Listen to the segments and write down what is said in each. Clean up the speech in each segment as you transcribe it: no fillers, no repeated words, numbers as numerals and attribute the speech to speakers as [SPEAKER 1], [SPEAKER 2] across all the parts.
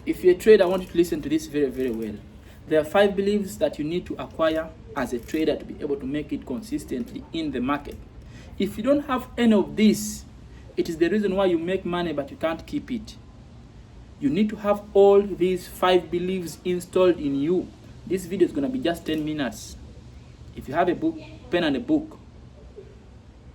[SPEAKER 1] If you're a trader, I want you to listen to this very, very well. There are 5 beliefs that you need to acquire as a trader to be able to make it consistently in the market. If you don't have any of this, it is the reason why you make money but you can't keep it. You need to have all these 5 beliefs installed in you. This video is going to be just 10 minutes. If you have a book, pen and a book,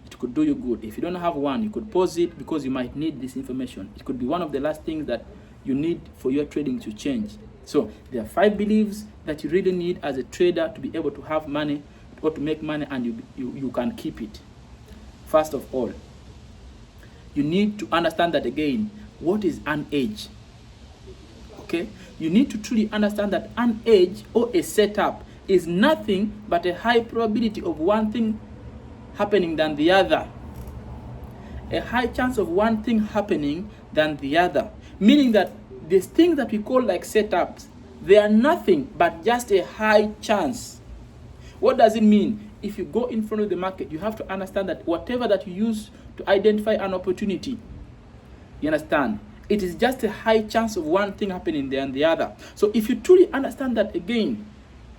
[SPEAKER 1] it could do you good. If you don't have one, you could pause it because you might need this information. It could be one of the last things that you need for your trading to change. So there are 5 beliefs that you really need as a trader to be able to have money or to make money, and you can keep it. First of all, you need to understand that again, what is an edge? Okay? You need to truly understand that an edge or a setup is nothing but a high probability of one thing happening than the other. A high chance of one thing happening than the other. Meaning that these things that we call like setups, they are nothing but just a high chance. What does it mean? If you go in front of the market, you have to understand that whatever that you use to identify an opportunity, you understand, it is just a high chance of one thing happening than the other. So if you truly understand that again,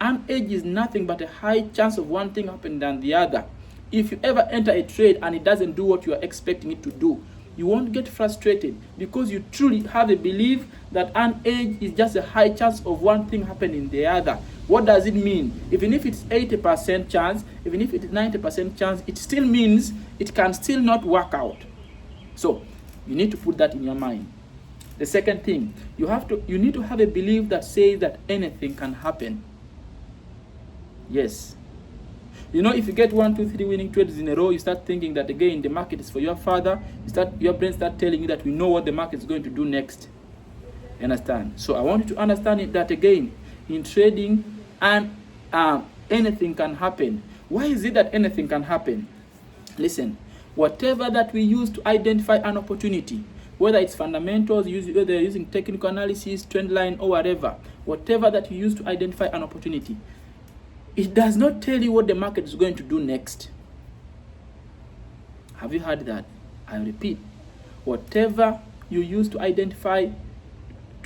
[SPEAKER 1] an edge is nothing but a high chance of one thing happening than the other. If you ever enter a trade and it doesn't do what you are expecting it to do, you won't get frustrated because you truly have a belief that an edge is just a high chance of one thing happening the other. What does it mean? Even if it's 80% chance, even if it's 90% chance, it still means it can still not work out. So you need to put that in your mind. The second thing, you need to have a belief that says that anything can happen. Yes. You know, if you get 1, 2, 3 winning trades in a row, you start thinking that again the market is for your father. Your brain start telling you that we know what the market is going to do next. You understand? So I want you to understand that again, in trading, and anything can happen. Why is it that anything can happen? Listen, whatever that we use to identify an opportunity, whether it's fundamentals, whether you're using technical analysis, trend line, or whatever that you use to identify an opportunity, it does not tell you what the market is going to do next. Have you heard that? I repeat, whatever you use to identify,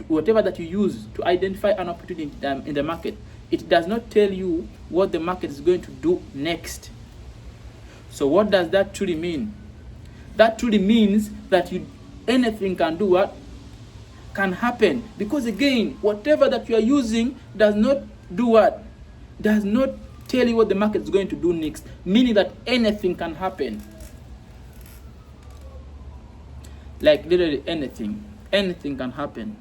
[SPEAKER 1] whatever that you use to identify an opportunity in the market, it does not tell you what the market is going to do next. So what does that truly mean? That truly means that anything can do what? Can happen. Because again, whatever that you are using does not do what? Does not tell you what the market is going to do next, meaning that anything can happen. Like literally anything can happen.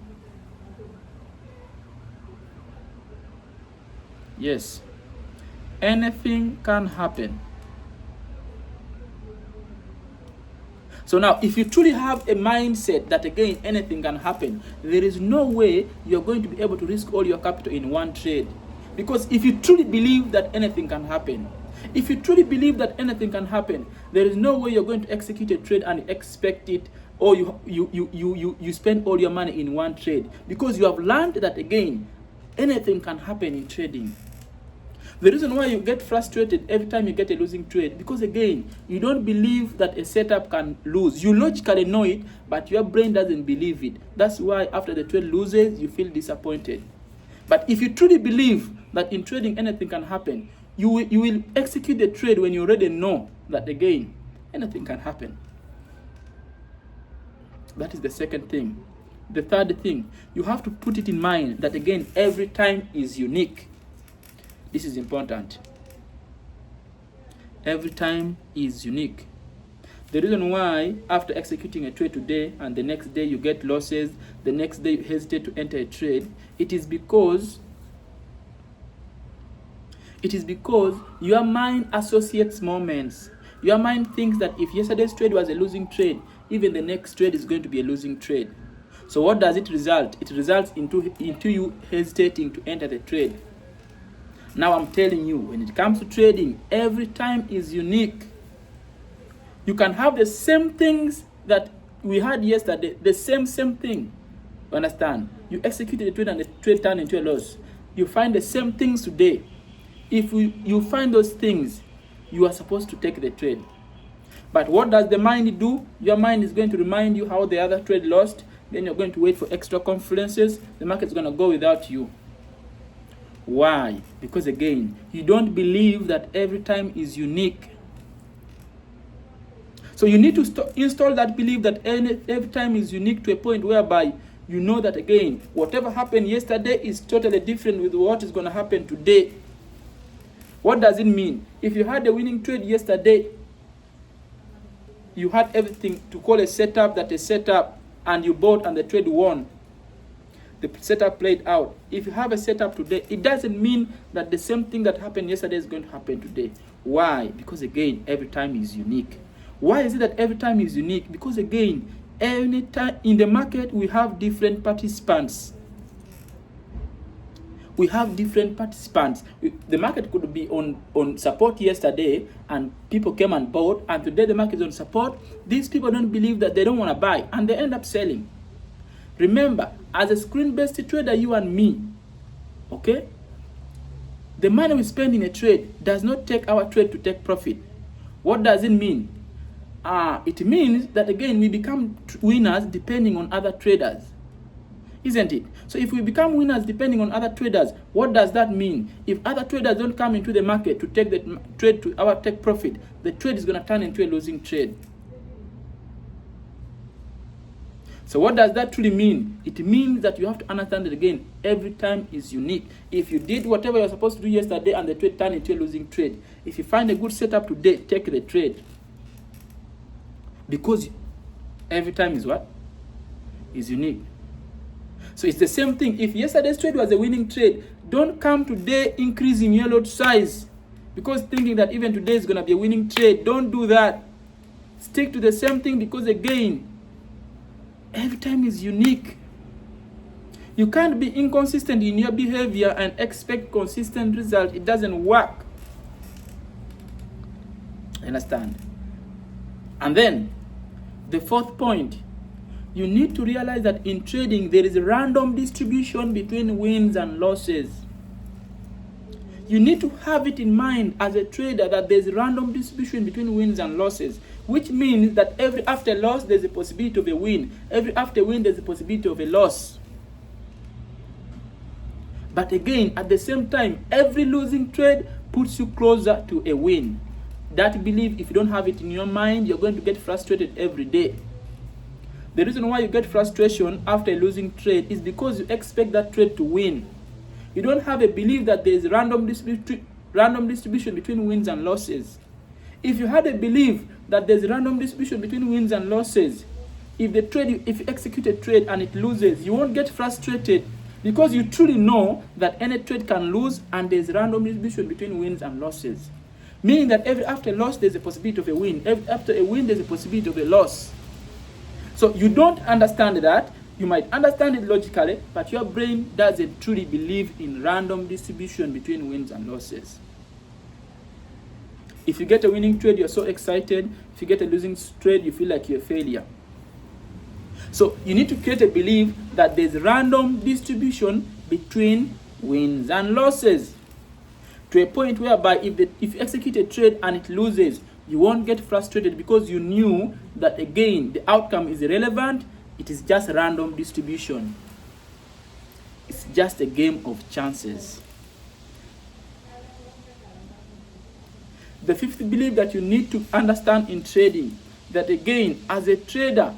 [SPEAKER 1] Yes, anything can happen. So now, if you truly have a mindset that again anything can happen, there is no way you're going to be able to risk all your capital in one trade. Because if you truly believe that anything can happen, there is no way you're going to execute a trade and expect it, or you spend all your money in one trade. Because you have learned that again, anything can happen in trading. The reason why you get frustrated every time you get a losing trade, because again, you don't believe that a setup can lose. You logically know it, but your brain doesn't believe it. That's why after the trade loses, you feel disappointed. But if you truly believe that in trading anything can happen, you will execute the trade when you already know that again, anything can happen. That is the second thing. The third thing, you have to put it in mind that again, every time is unique. This is important. Every time is unique. The reason why after executing a trade today and the next day you get losses, the next day you hesitate to enter a trade, it is because your mind associates moments. Your mind thinks that if yesterday's trade was a losing trade, even the next trade is going to be a losing trade. So what does it result? It results into you hesitating to enter the trade. Now I'm telling you, when it comes to trading, every time is unique. You can have the same things that we had yesterday, the same thing. You understand? You executed a trade and the trade turned into a loss. You find the same things today. If you find those things, you are supposed to take the trade. But what does the mind do? Your mind is going to remind you how the other trade lost. then you're going to wait for extra conferences. The market's going to go without you. Why? Because again, you don't believe that every time is unique. So you need to install that belief that every time is unique to a point whereby you know that again, whatever happened yesterday is totally different with what is going to happen today. What does it mean? If you had a winning trade yesterday, you had everything to call a setup that is set up, and you bought and the trade won. The setup played out. If you have a setup today, it doesn't mean that the same thing that happened yesterday is going to happen today. Why? Because again, every time is unique. Why is it that every time is unique? Because again, any time in the market, we have different participants. We have different participants. The market could be on support yesterday and people came and bought, and today the market is on support. These people don't believe that, they don't want to buy, and they end up selling. Remember, as a screen-based trader, you and me, okay? The money we spend in a trade does not take our trade to take profit. What does it mean? It means that again, we become winners depending on other traders. Isn't it? So if we become winners depending on other traders, what does that mean? If other traders don't come into the market to take the trade to our take profit, the trade is going to turn into a losing trade. So what does that truly mean? It means that you have to understand that again, every time is unique. If you did whatever you're supposed to do yesterday and the trade turned into a losing trade, if you find a good setup today, take the trade. Because every time is what? Is unique. So it's the same thing. If yesterday's trade was a winning trade, don't come today increasing your lot size because thinking that even today is going to be a winning trade. Don't do that. Stick to the same thing because again, every time is unique. You can't be inconsistent in your behavior and expect consistent result. It doesn't work. Understand? And then, the fourth point, you need to realize that in trading, there is a random distribution between wins and losses. You need to have it in mind as a trader that there's a random distribution between wins and losses, which means that every after loss, there's a possibility of a win. Every after win, there's a possibility of a loss. But again, at the same time, every losing trade puts you closer to a win. That belief, if you don't have it in your mind, you're going to get frustrated every day. The reason why you get frustration after a losing trade is because you expect that trade to win. You don't have a belief that there is random distribution between wins and losses. If you had a belief that there's random distribution between wins and losses, if you execute a trade and it loses, you won't get frustrated because you truly know that any trade can lose and there's random distribution between wins and losses. Meaning that every after a loss, there's a possibility of a win. Every after a win, there's a possibility of a loss. So you don't understand that. You might understand it logically, but your brain doesn't truly believe in random distribution between wins and losses. If you get a winning trade, you're so excited. If you get a losing trade, you feel like you're a failure. So you need to create a belief that there's random distribution between wins and losses, to a point whereby if you execute a trade and it loses, you won't get frustrated because you knew that again the outcome is irrelevant. It is just random distribution. It's just a game of chances. The fifth belief that you need to understand in trading, that again, as a trader,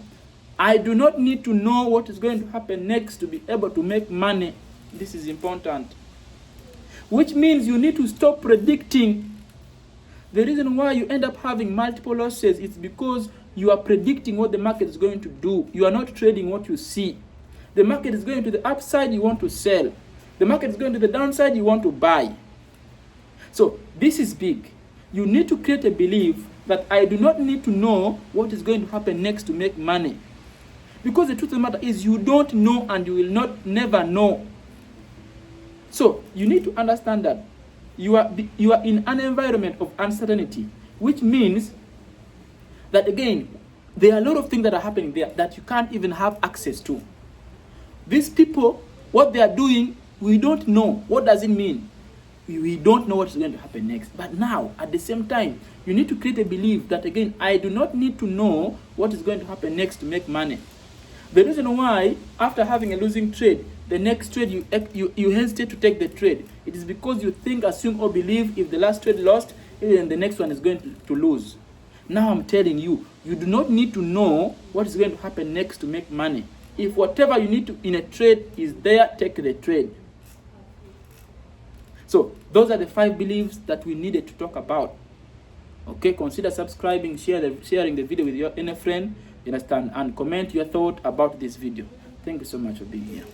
[SPEAKER 1] I do not need to know what is going to happen next to be able to make money. This is important. Which means you need to stop predicting. The reason why you end up having multiple losses is because you are predicting what the market is going to do. You are not trading what you see. The market is going to the upside, you want to sell. The market is going to the downside, you want to buy. So this is big. You need to create a belief that I do not need to know what is going to happen next to make money. Because the truth of the matter is you don't know and you will never know. So you need to understand that you are in an environment of uncertainty, which means that again, there are a lot of things that are happening there that you can't even have access to. These people, what they are doing, we don't know. What does it mean? We don't know what is going to happen next. But now, at the same time, you need to create a belief that again, I do not need to know what is going to happen next to make money. The reason why, after having a losing trade, the next trade you hesitate to take the trade, it is because you think, assume, or believe if the last trade lost, then the next one is going to lose. Now I'm telling you, you do not need to know what is going to happen next to make money. If whatever you need to in a trade is there, take the trade. So those are the 5 beliefs that we needed to talk about. Okay, consider subscribing, sharing the video with any friend, you understand, and comment your thought about this video. Thank you so much for being here.